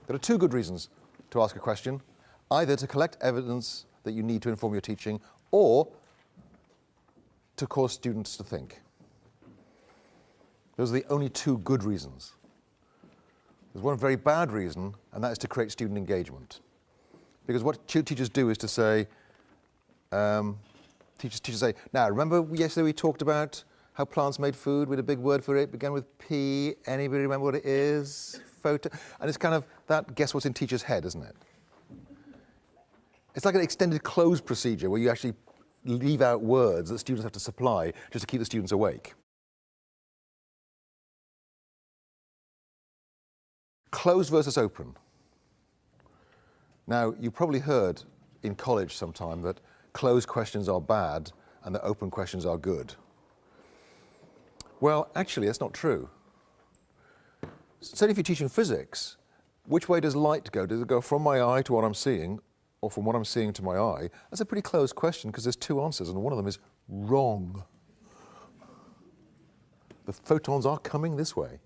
There are two good reasons to ask a question, either to collect evidence that you need to inform your teaching or to cause students to think. Those are the only two good reasons. There's one very bad reason, and that is to create student engagement. Because what teachers do is to say, teachers say, now remember yesterday we talked about how plants made food with a big word for it, began with P, anybody remember what it is? Photo, and it's kind of that, guess what's in teachers' head, isn't it? It's like an extended closed procedure where you actually leave out words that students have to supply just to keep the students awake. Closed versus open. Now, you probably heard in college sometime that closed questions are bad and that open questions are good. Well, actually, that's not true. Certainly if you're teaching physics, which way does light go? Does it go from my eye to what I'm seeing, or from what I'm seeing to my eye? That's a pretty closed question because there's two answers, and one of them is wrong. The photons are coming this way.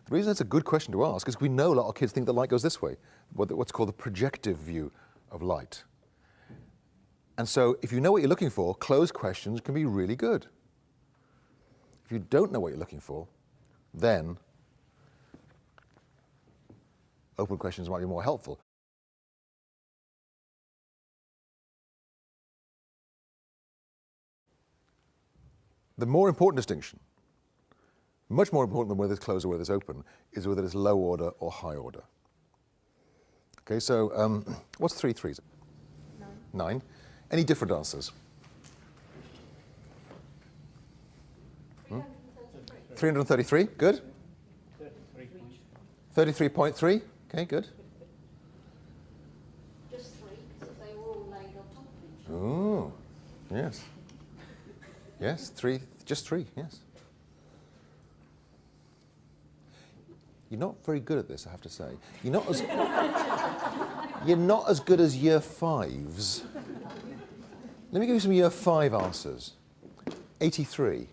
The reason it's a good question to ask is we know a lot of kids think that light goes this way, what's called the projective view of light. And so if you know what you're looking for, closed questions can be really good. If you don't know what you're looking for, then open questions might be more helpful. The more important distinction, much more important than whether it's closed or whether it's open, is whether it's low order or high order. Okay, so what's 3 threes? 9. Any different answers? 333, good. 33.3, okay, good. Just 3, because they were all laid on top of each other. Oh, yes. Yes, 3, just 3, yes. You're not very good at this, I have to say. You're not as good as year 5s. Let me give you some year 5 answers. 83.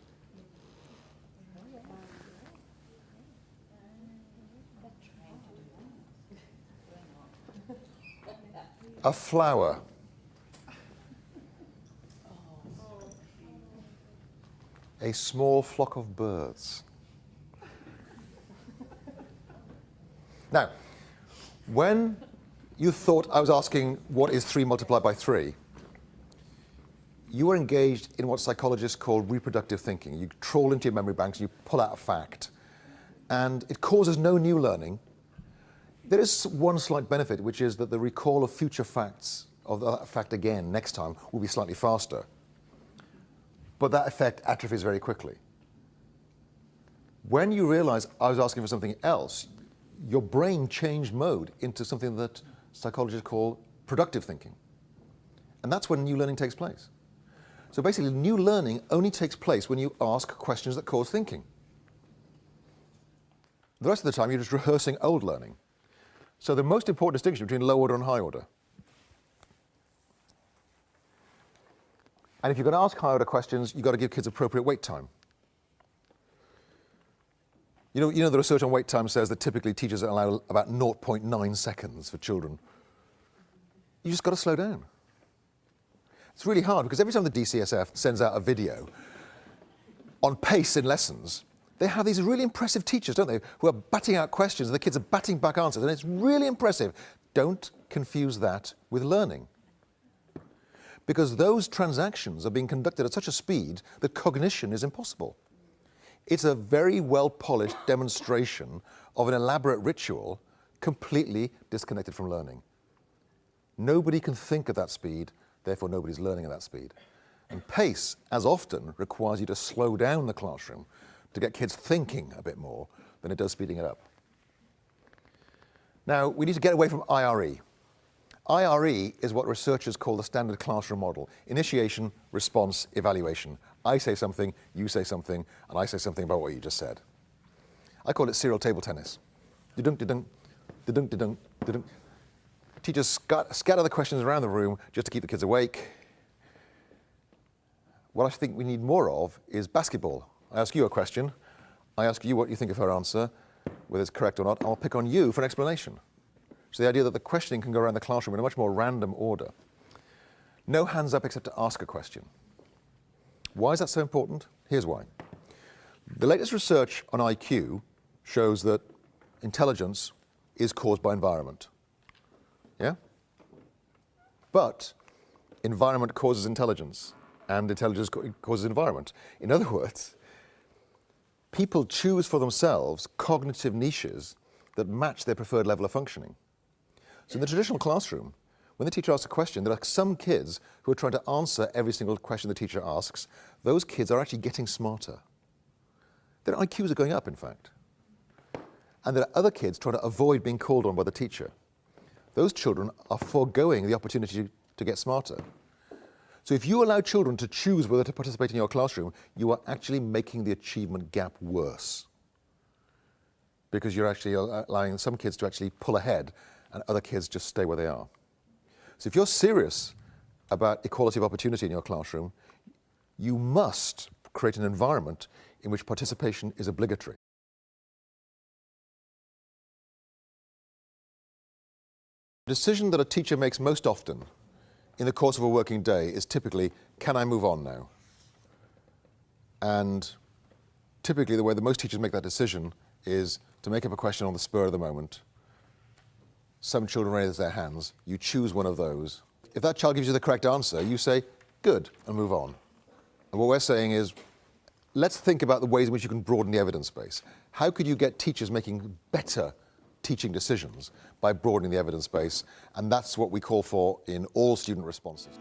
A flower. A small flock of birds. Now, when you thought I was asking what is 3 multiplied by 3, you were engaged in what psychologists call reproductive thinking. You trawl into your memory banks and you pull out a fact, and it causes no new learning. There is one slight benefit, which is that the recall of future facts, of that fact again next time, will be slightly faster. But that effect atrophies very quickly. When you realize I was asking for something else, your brain changed mode into something that psychologists call productive thinking. And that's when new learning takes place. So basically, new learning only takes place when you ask questions that cause thinking. The rest of the time, you're just rehearsing old learning. So the most important distinction between low order and high order. And if you're going to ask high order questions, you've got to give kids appropriate wait time. You know the research on wait time says that typically teachers allow about 0.9 seconds for children. You just got to slow down. It's really hard because every time the DCSF sends out a video on pace in lessons, they have these really impressive teachers, don't they, who are batting out questions and the kids are batting back answers, and it's really impressive. Don't confuse that with learning. Because those transactions are being conducted at such a speed that cognition is impossible. It's a very well-polished demonstration of an elaborate ritual completely disconnected from learning. Nobody can think at that speed, therefore nobody's learning at that speed. And pace, as often, requires you to slow down the classroom to get kids thinking a bit more than it does speeding it up. Now, we need to get away from IRE. IRE is what researchers call the standard classroom model: initiation, response, evaluation. I say something, you say something, and I say something about what you just said. I call it serial table tennis. Da-dunk, da-dunk, da-dunk, da-dunk, da-dunk. Teachers scatter the questions around the room just to keep the kids awake. What I think we need more of is basketball. I ask you a question, I ask you what you think of her answer, whether it's correct or not, I'll pick on you for an explanation. So the idea that the questioning can go around the classroom in a much more random order. No hands up except to ask a question. Why is that so important? Here's why. The latest research on IQ shows that intelligence is caused by environment. Yeah? But environment causes intelligence, and intelligence causes environment. In other words, people choose for themselves cognitive niches that match their preferred level of functioning. So in the traditional classroom, when the teacher asks a question, there are some kids who are trying to answer every single question the teacher asks. Those kids are actually getting smarter. Their IQs are going up, in fact. And there are other kids trying to avoid being called on by the teacher. Those children are foregoing the opportunity to get smarter. So if you allow children to choose whether to participate in your classroom, you are actually making the achievement gap worse. Because you're actually allowing some kids to actually pull ahead and other kids just stay where they are. So if you're serious about equality of opportunity in your classroom, you must create an environment in which participation is obligatory. The decision that a teacher makes most often in the course of a working day is typically, can I move on now? And typically the way that most teachers make that decision is to make up a question on the spur of the moment. Some children raise their hands, you choose one of those. If that child gives you the correct answer, you say, good, and move on. And what we're saying is, let's think about the ways in which you can broaden the evidence base. How could you get teachers making better teaching decisions by broadening the evidence base? And that's what we call for in all student responses.